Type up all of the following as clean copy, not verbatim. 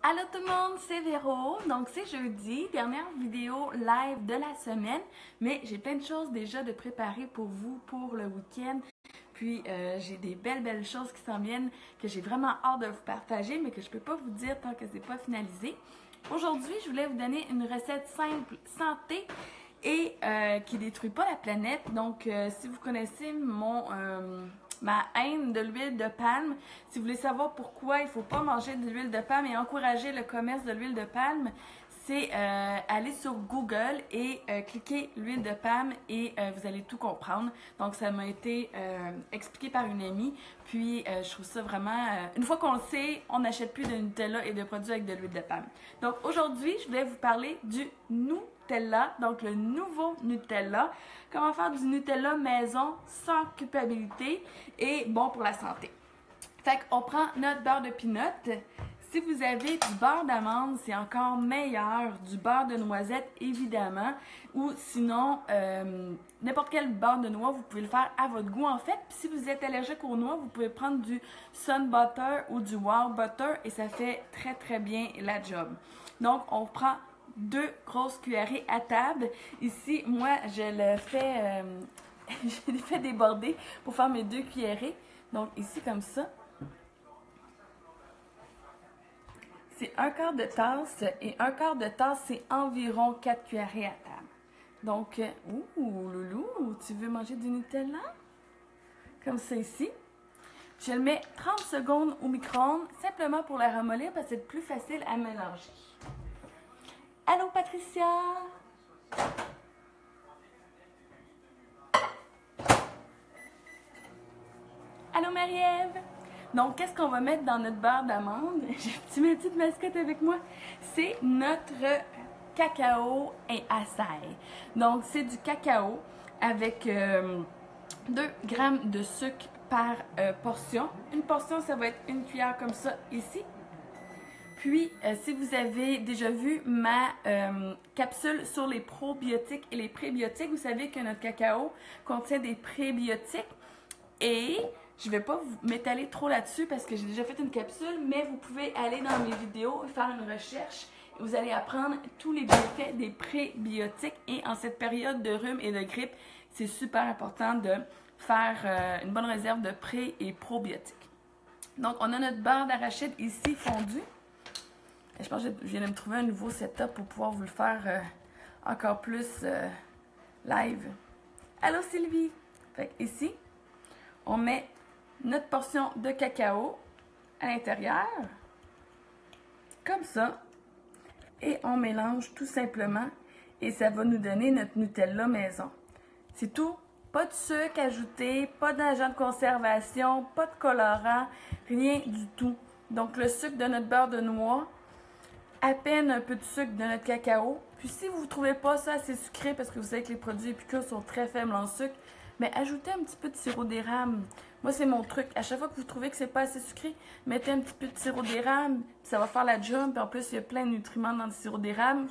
Allô tout le monde, c'est Véro. Donc c'est jeudi, dernière vidéo live de la semaine, mais j'ai plein de choses déjà de préparer pour vous pour le week-end. Puis j'ai des belles choses qui s'en viennent que j'ai vraiment hâte de vous partager, mais que je peux pas vous dire tant que c'est pas finalisé. Aujourd'hui, je voulais vous donner une recette simple, santé et qui détruit pas la planète. Donc si vous connaissez ma haine de l'huile de palme. Si vous voulez savoir pourquoi il ne faut pas manger de l'huile de palme et encourager le commerce de l'huile de palme, c'est aller sur Google et cliquer l'huile de palme et vous allez tout comprendre. Donc ça m'a été expliqué par une amie, puis je trouve ça vraiment... une fois qu'on le sait, on n'achète plus de Nutella et de produits avec de l'huile de palme. Donc aujourd'hui, je voulais vous parler du Nutella, donc le nouveau Nutella. Comment faire du Nutella maison sans culpabilité et bon pour la santé. Fait qu'on prend notre beurre de peanut. Si vous avez du beurre d'amande, c'est encore meilleur. Du beurre de noisette, évidemment. Ou sinon, n'importe quel beurre de noix, vous pouvez le faire à votre goût en fait. Puis si vous êtes allergique aux noix, vous pouvez prendre du Sun Butter ou du Wow Butter et ça fait très bien la job. Donc, on prend 2 grosses cuillerées à table. Ici, moi, je le fais, je l'ai fait déborder pour faire mes 2 cuillerées. Donc, ici, comme ça. C'est 1/4 de tasse et 1/4 de tasse, c'est environ 4 cuillerées à table. Donc, ouh, loulou, tu veux manger du Nutella? Comme ça ici. Je le mets 30 secondes au micro-ondes, simplement pour la ramollir parce que c'est plus facile à mélanger. Allô, Patricia? Allô, Marie-Ève? Donc, qu'est-ce qu'on va mettre dans notre beurre d'amande? J'ai ma petite mascotte avec moi. C'est notre cacao et açaï. Donc, c'est du cacao avec 2 grammes de sucre par portion. Une portion, ça va être une cuillère comme ça ici. Puis, si vous avez déjà vu ma capsule sur les probiotiques et les prébiotiques, vous savez que notre cacao contient des prébiotiques et je ne vais pas vous m'étaler trop là-dessus parce que j'ai déjà fait une capsule, mais vous pouvez aller dans mes vidéos et faire une recherche et vous allez apprendre tous les bienfaits des prébiotiques. Et en cette période de rhume et de grippe, c'est super important de faire une bonne réserve de pré- et probiotiques. Donc, on a notre beurre d'arachide ici fondu. Je pense que je viens de me trouver un nouveau setup pour pouvoir vous le faire encore plus live. Allô Sylvie! Fait que ici, on met notre portion de cacao à l'intérieur, comme ça, et on mélange tout simplement et ça va nous donner notre Nutella maison. C'est tout. Pas de sucre ajouté, pas d'agent de conservation, pas de colorant, rien du tout. Donc le sucre de notre beurre de noix, à peine un peu de sucre de notre cacao. Puis si vous ne trouvez pas ça assez sucré, parce que vous savez que les produits épicures sont très faibles en sucre, mais ajoutez un petit peu de sirop d'érable. Moi, c'est mon truc. À chaque fois que vous trouvez que c'est pas assez sucré, mettez un petit peu de sirop d'érable, ça va faire la job. Puis en plus, il y a plein de nutriments dans le sirop d'érable.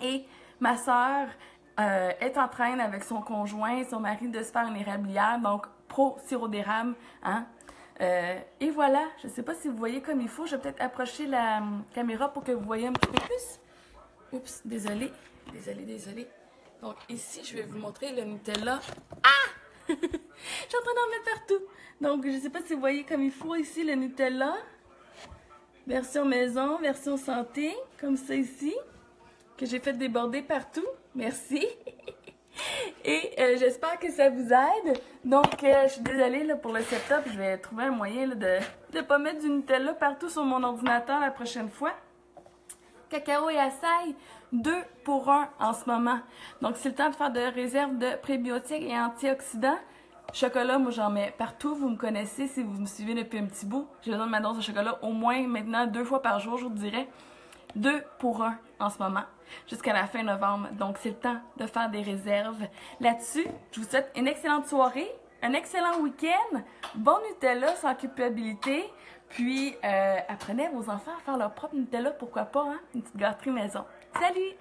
Et ma soeur est en train, avec son conjoint, son mari, de se faire une érablière, donc pro sirop d'érable, hein? Et voilà, je ne sais pas si vous voyez comme il faut. Je vais peut-être approcher la caméra pour que vous voyez un petit peu plus. Oups, désolée. Donc ici, je vais vous montrer le Nutella. Ah! Je suis en train d'en mettre partout. Donc, je ne sais pas si vous voyez comme il faut ici le Nutella. Version maison, version santé, comme ça ici. Que j'ai fait déborder partout. Merci. Et j'espère que ça vous aide. Donc, je suis désolée là, pour le setup. Je vais trouver un moyen là, de ne pas mettre du Nutella partout sur mon ordinateur la prochaine fois. Cacao et açaï, 2 pour 1 en ce moment. Donc, c'est le temps de faire de réserve de prébiotiques et antioxydants. Chocolat, moi, j'en mets partout. Vous me connaissez si vous me suivez depuis un petit bout. J'ai besoin de ma dose de chocolat au moins maintenant 2 fois par jour, je vous dirais. 2 pour 1 en ce moment, jusqu'à la fin novembre. Donc, c'est le temps de faire des réserves. Là-dessus, je vous souhaite une excellente soirée, un excellent week-end, bon Nutella sans culpabilité, puis apprenez à vos enfants à faire leur propre Nutella, pourquoi pas, hein? Une petite gâterie maison. Salut!